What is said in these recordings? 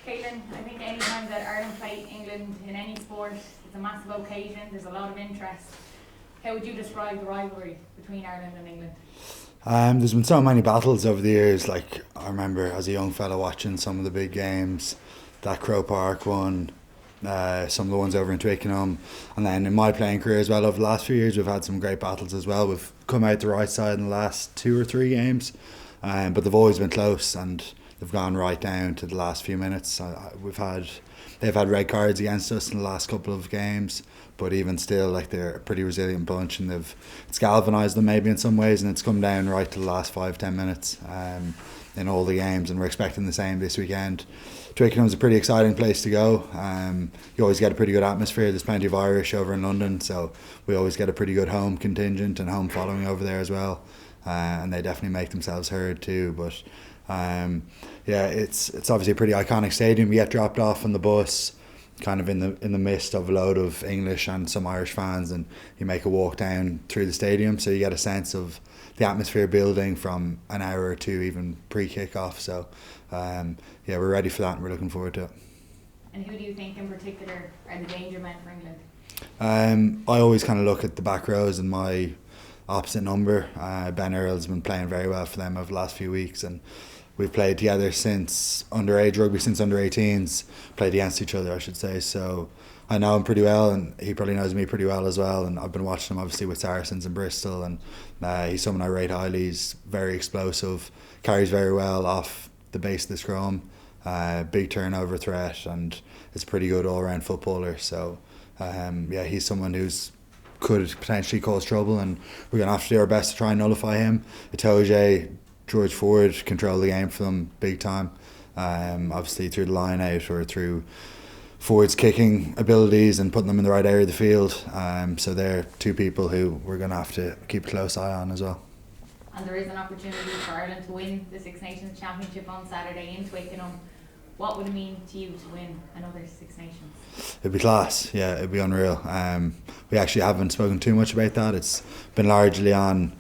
Caitlin, I think any time that Ireland play England in any sport, it's a massive occasion, there's a lot of interest. How would you describe the rivalry between Ireland and England? There's been so many battles over the years. Like, I remember as a young fella watching some of the big games, that Croke Park one, some of the ones over in Twickenham, and then in my playing career as well over the last few years we've had some great battles as well. We've come out the right side in the last 2 or 3 games, but they've always been close and they've gone right down to the last few minutes. They've had red cards against us in the last couple of games, but even still, like, they're a pretty resilient bunch, and it's galvanised them maybe in some ways, and it's come down right to the last 5-10 minutes in all the games, and we're expecting the same this weekend. Twickenham's a pretty exciting place to go. You always get a pretty good atmosphere. There's plenty of Irish over in London, so we always get a pretty good home contingent and home following over there as well, and they definitely make themselves heard too. But it's obviously a pretty iconic stadium. We get dropped off on the bus kind of in the midst of a load of English and some Irish fans, and you make a walk down through the stadium, so you get a sense of the atmosphere building from an hour or two even pre-kick-off. So we're ready for that and we're looking forward to it. And who do you think in particular are the danger men for England? I always kind of look at the back rows and my opposite number. Ben Earl's been playing very well for them over the last few weeks, and we've played together since underage rugby, since under 18s, played against each other I should say, so I know him pretty well and he probably knows me pretty well as well, and I've been watching him obviously with Saracens in Bristol, and he's someone I rate highly. He's very explosive, carries very well off the base of the scrum, big turnover threat, and is a pretty good all-round footballer. So he's someone who's could potentially cause trouble, and we're going to have to do our best to try and nullify him. Itoje, George Ford control the game for them big time, obviously through the line out or through Ford's kicking abilities and putting them in the right area of the field. So they're two people who we're going to have to keep a close eye on as well. And there is an opportunity for Ireland to win the Six Nations Championship on Saturday in Twickenham. What would it mean to you to win another Six Nations? It'd be class, yeah, it'd be unreal. We actually haven't spoken too much about that. It's been largely on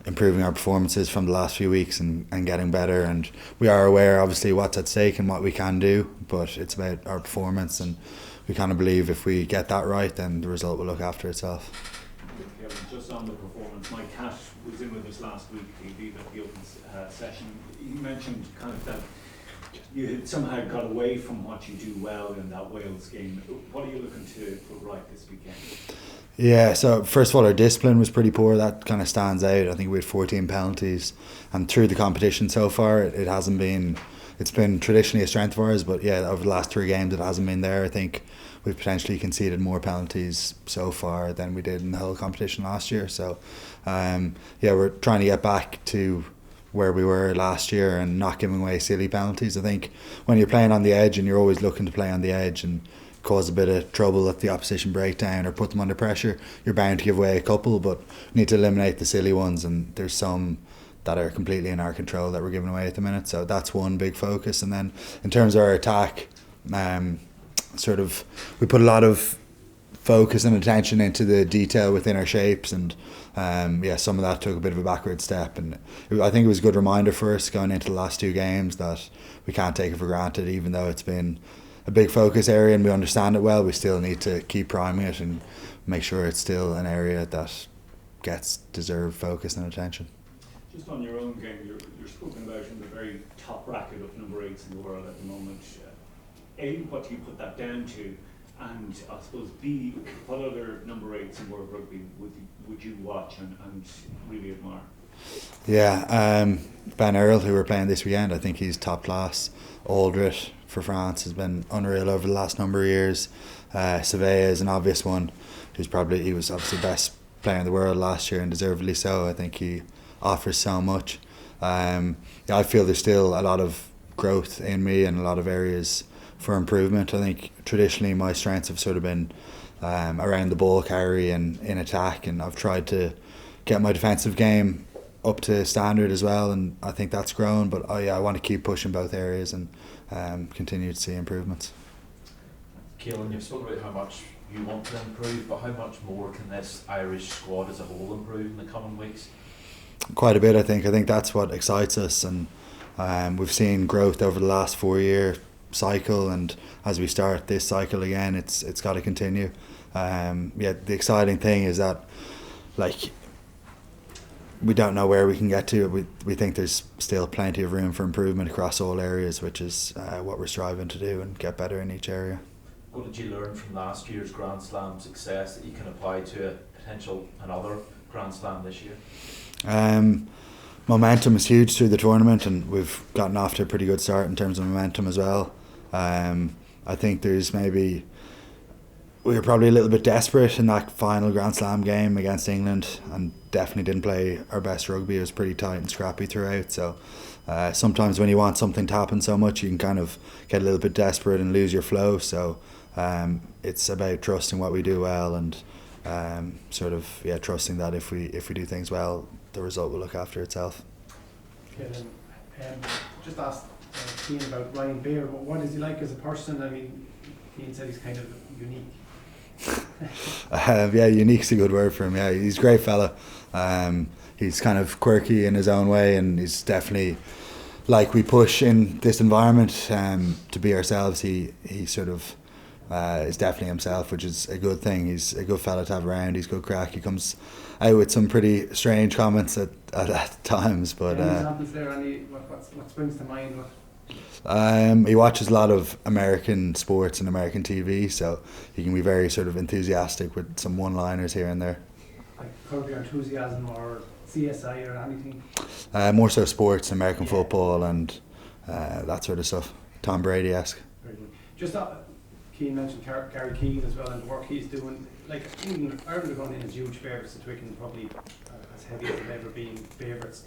improving our performances from the last few weeks and getting better, and we are aware obviously what's at stake and what we can do, but it's about our performance, and we kind of believe if we get that right then the result will look after itself. Yeah, just on the performance, Mike Cash was in with us last week at the open session. You mentioned kind of that you had somehow got away from what you do well in that Wales game. What are you looking to put right this weekend? Yeah, so first of all, our discipline was pretty poor. That kind of stands out. I think we had 14 penalties, and through the competition so far, it hasn't been. It's been traditionally a strength of ours, but yeah, over the last 3 games, it hasn't been there. I think we've potentially conceded more penalties so far than we did in the whole competition last year. So, we're trying to get back to where we were last year and not giving away silly penalties. I think when you're playing on the edge and you're always looking to play on the edge and cause a bit of trouble at the opposition breakdown or put them under pressure, you're bound to give away a couple, but we need to eliminate the silly ones, and there's some that are completely in our control that we're giving away at the minute. So that's one big focus. And then in terms of our attack, we put a lot of focus and attention into the detail within our shapes, and some of that took a bit of a backward step, and I think it was a good reminder for us going into the last 2 games that we can't take it for granted. Even though it's been a big focus area and we understand it well, we still need to keep priming it and make sure it's still an area that gets deserved focus and attention. Just on your own game, you're spoken about in the very top bracket of number 8s in the world at the moment. A, what do you put that down to? And I suppose B, what other number 8s in world rugby would you watch and really admire? Yeah, Ben Earl, who we're playing this weekend, I think he's top class. Aldrit for France has been unreal over the last number of years. Savea is an obvious one. He was obviously the best player in the world last year, and deservedly so. I think he offers so much. I feel there's still a lot of growth in me and a lot of areas for improvement. I think traditionally my strengths have sort of been around the ball carry and in attack, and I've tried to get my defensive game up to standard as well, and I think that's grown, but I want to keep pushing both areas and continue to see improvements. Caelan, you've spoken about how much you want to improve, but how much more can this Irish squad as a whole improve in the coming weeks? Quite a bit, I think. I think that's what excites us, and we've seen growth over the last 4 cycle, and as we start this cycle again, it's got to continue. The exciting thing is that, like, we don't know where we can get to. We think there's still plenty of room for improvement across all areas, which is what we're striving to do and get better in each area. What did you learn from last year's Grand Slam success that you can apply to another Grand Slam this year? Momentum is huge through the tournament, and we've gotten off to a pretty good start in terms of momentum as well. I think we were probably a little bit desperate in that final Grand Slam game against England, and definitely didn't play our best rugby. It was pretty tight and scrappy throughout. So sometimes when you want something to happen so much, you can kind of get a little bit desperate and lose your flow. So it's about trusting what we do well, and trusting that if we do things well, the result will look after itself. Okay, then, just asked Cian about Ryan Bear. What is he like as a person? I mean, Cian said he's kind of unique. Unique's a good word for him. Yeah, he's a great fella. He's kind of quirky in his own way, and he's definitely, like, we push in this environment to be ourselves. He sort of is definitely himself, which is a good thing. He's a good fella to have around. He's good crack. He comes out with some pretty strange comments at times, but any examples there? What springs to mind? He watches a lot of American sports and American TV, so he can be very sort of enthusiastic with some one-liners here and there. Like Curb Your Enthusiasm or CSI or anything? More so sports, American football, and that sort of stuff. Tom Brady-esque. Very good. Just Cian mentioned Gary Keane as well and the work he's doing. Like, Ireland are going in as huge favourites to Twickenham, probably as heavy as they've ever been favourites.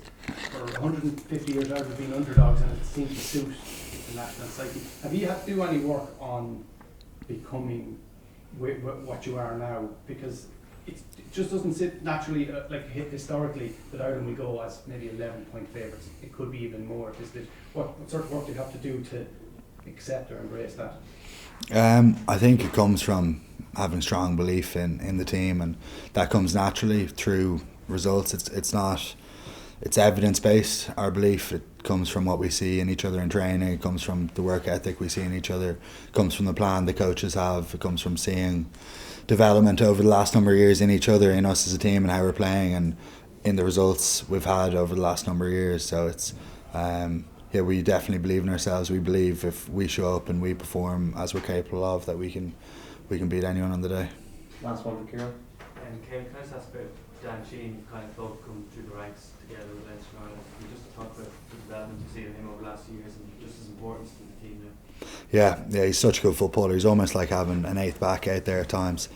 For 150 years Ireland have been underdogs, and it seems to suit the national psyche. Have you had to do any work on becoming what you are now? Because it just doesn't sit naturally, like historically, that Ireland will go as maybe 11-point favourites. It could be even more at this stage. What sort of work do you have to do to accept or embrace that? I think it comes from having strong belief in the team, and that comes naturally through results. It's evidence based, our belief. It comes from what we see in each other in training. It comes from the work ethic we see in each other. It comes from the plan the coaches have. It comes from seeing development over the last number of years in each other, in us as a team, and how we're playing, and in the results we've had over the last number of years. So it's we definitely believe in ourselves. We believe if we show up and we perform as we're capable of, that we can beat anyone on the day. Last one for Kieran. And Kevin, can I just ask about Dan Sheehan, kind of both come through the ranks together with Leinster Ireland? Can you just talk about the development you've seen in him over the last few years and just his importance to the team now? Yeah, he's such a good footballer. He's almost like having an eighth back out there at times.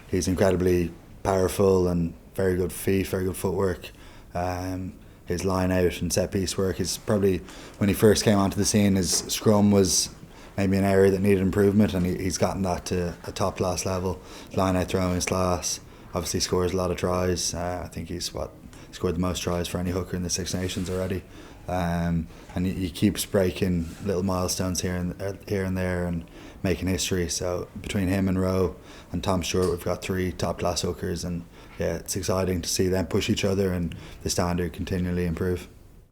He's incredibly powerful and very good feet, very good footwork. His line out and set piece work is probably, when he first came onto the scene, his scrum was maybe an area that needed improvement, and he's gotten that to a top class level. Line out throwing is class. Obviously scores a lot of tries. I think he's scored the most tries for any hooker in the Six Nations already. And he keeps breaking little milestones here and there and making history. So between him and Rowe and Tom Stewart, we've got 3 top class hookers, and yeah, it's exciting to see them push each other and the standard continually improve.